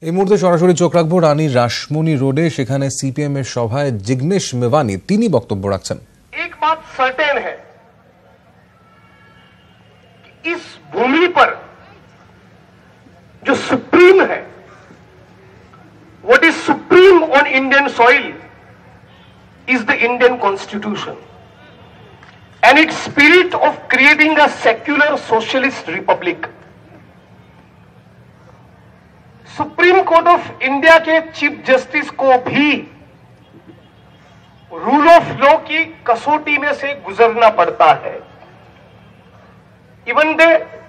এই মুহূর্তে সরাসরি চোখ রাখবো রানীর রাসমণি রোডে। সেখানে সিপিএম এর সভায় জিগ্নেশ মেवानी তিনি বক্তব্য রাখছেন। एक बात सर्टेन है कि इस भूमि पर जो सुप्रीम है, what is supreme on Indian soil is the Indian constitution and it's spirit of creating a secular socialist Republic. Supreme Court of India के चीफ जस्टिस को भी रूल ऑफ लॉ की कसौटी में से गुजरना पड़ता है। Even the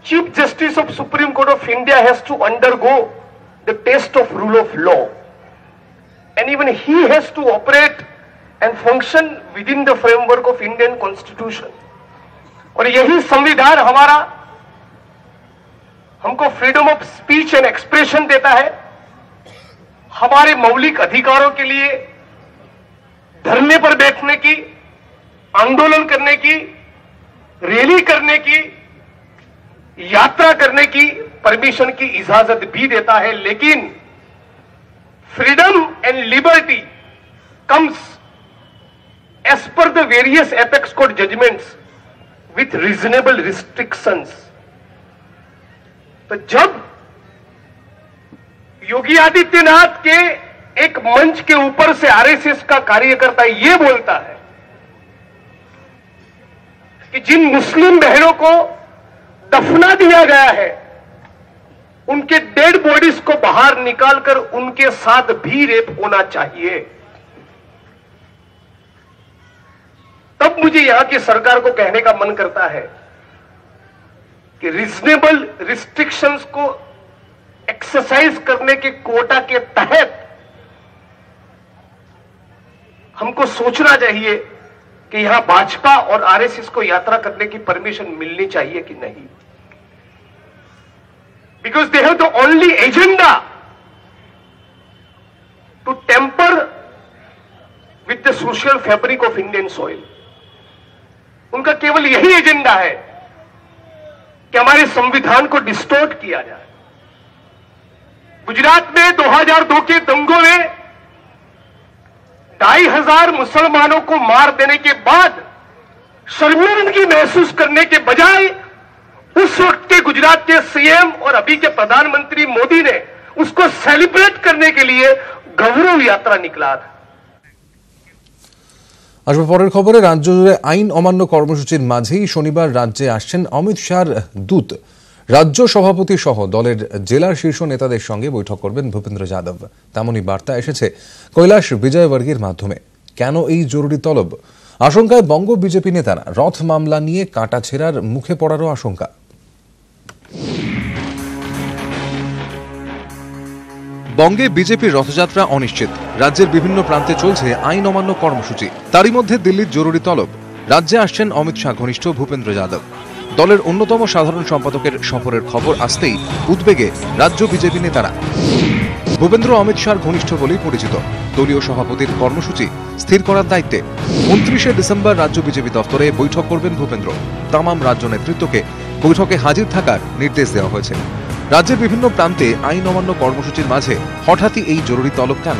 chief justice of Supreme Court of India has to undergo the test of rule of law and even he has to operate and function within the framework of Indian constitution. और यही संविधान हमारा हमको freedom of speech and expression देता है, हमारे मौलिक अधिकारों के लिए धरने पर बैठने की, आंदोलन करने की, रैली करने की, यात्रा करने की परमिशन की इजाजत भी देता है। लेकिन freedom and liberty comes as per the various apex court judgments with reasonable restrictions. तो जब योगी आदित्यनाथ के एक मंच के ऊपर से आरएसएस का कार्यकर्ता ये बोलता है कि जिन मुस्लिम बहनों को दफना दिया गया है उनके डेड बॉडीज को बाहर निकालकर उनके साथ भी रेप होना चाहिए, तब मुझे यहां की सरकार को कहने का मन करता है कि रीजनेबल रिस्ट्रिक्शंस को एक्सरसाइज करने के कोटा के तहत हमको सोचना चाहिए कि यहां भाजपा और आरएसएस को यात्रा करने की परमिशन मिलनी चाहिए कि नहीं, because they have the only agenda to temper with the social fabric of Indian soil. उनका केवल यही एजेंडा है कि हमारे संविधान को डिस्टोर्ट किया जाए। गुजरात में 2002 के दंगों में 2500 मुसलमानों को मार देने के बाद शर्मिंदगी महसूस करने के बजाय उस वक्त के गुजरात के सीएम और अभी के प्रधानमंत्री मोदी ने उसको सेलिब्रेट करने के लिए गौरव यात्रा निकला था। আসবে পরের খবরে। রাজ্য জুড়ে আইন অমান্য কর্মসূচির মাঝেই শনিবার রাজ্যে আসছেন অমিত শাহর দূত। রাজ্য সভাপতি সহ দলের জেলার শীর্ষ নেতাদের সঙ্গে বৈঠক করবেন ভূপেন্দ্র যাদব। তেমনই বার্তা এসেছে কৈলাস বিজয়বর্গীর মাধ্যমে। কেন এই জরুরি তলব? আশঙ্কায় বঙ্গ বিজেপি নেতারা। রথ মামলা নিয়ে কাটাছেঁড়ার মুখে পড়ারও আশঙ্কা। বঙ্গে বিজেপির রথযাত্রা অনিশ্চিত। রাজ্যের বিভিন্ন প্রান্তে চলছে আইন অমান্য কর্মসূচি। তারই মধ্যে দিল্লির জরুরি তলব। রাজ্যে আসছেন অমিত শাহ ঘনিষ্ঠ ভূপেন্দ্র যাদব। দলের অন্যতম সাধারণ সম্পাদকের সফরের খবর আসতেই উদ্বেগে রাজ্য বিজেপি নেতারা। ভূপেন্দ্র অমিত শাহর ঘনিষ্ঠ বলেই পরিচিত। দলীয় সভাপতির কর্মসূচি স্থির করার দায়িত্বে 29শে ডিসেম্বর রাজ্য বিজেপি দফতরে বৈঠক করবেন ভূপেন্দ্র। তামাম রাজ্য নেতৃত্বকে বৈঠকে হাজির থাকার নির্দেশ দেওয়া হয়েছে। রাজ্যের বিভিন্ন প্রান্তে আইন অমান্য কর্মসূচির মাঝে হঠাৎই এই জরুরি তলব কেন?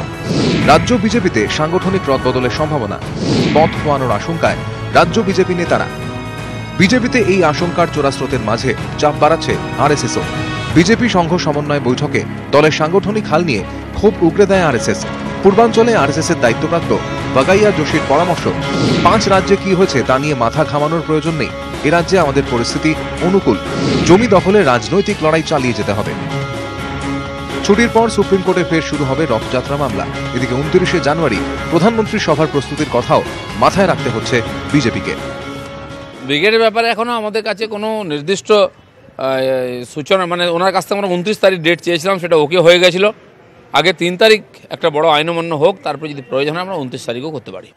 রাজ্য বিজেপিতে সাংগঠনিক রদবদলের সম্ভাবনা, পথ খোয়ানোর আশঙ্কায় রাজ্য বিজেপি নেতারা। বিজেপিতে এই আশঙ্কার চোরাস্রোতের মাঝে চাপ বাড়াচ্ছে আরএসএসও। বিজেপি সংঘ সমন্বয় বৈঠকে দলের সাংগঠনিক হাল নিয়ে ক্ষোভ উগরে দেয় আরএসএস। পূর্বাঞ্চলে আরএসএসের দায়িত্বপ্রাপ্ত বাগাইয়া যোশীর পরামর্শ, 5 রাজ্যে কি হয়েছে তা নিয়ে মাথা ঘামানোর প্রয়োজন নেই। এ রাজ্যে আমাদের পরিস্থিতি অনুকূল। জমি দখলে রাজনৈতিক লড়াই চালিয়ে যেতে হবে। ছুটির পর সুপ্রিম কোর্টে ফের শুরু হবে রথযাত্রা মামলা। এদিকে 29শে জানুয়ারি প্রধানমন্ত্রীর সভার প্রস্তুতির কথাও মাথায় রাখতে হচ্ছে বিজেপিকে। ব্রিগেডের ব্যাপারে এখনো আমাদের কাছে কোনো নির্দিষ্ট সূচনা ওনার কাছ থেকে আমরা 29 তারিখ ডেট চেয়েছিলাম, সেটা ওকে হয়ে গেছিল। আগে 3 তারিখ একটা বড় আইন অমান্য হোক, তারপরে যদি প্রয়োজন হয় আমরা 29 তারিখও করতে পারি।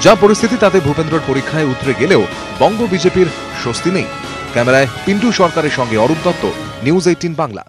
যা পরিস্থিতি তাতে ভূপেন্দ্রর পরীক্ষায় উতরে গেলেও বঙ্গ বিজেপির স্বস্তি নেই। ক্যামেরায় পিন্টু সরকারের সঙ্গে অরূপ দত্ত, নিউজ 18 বাংলা।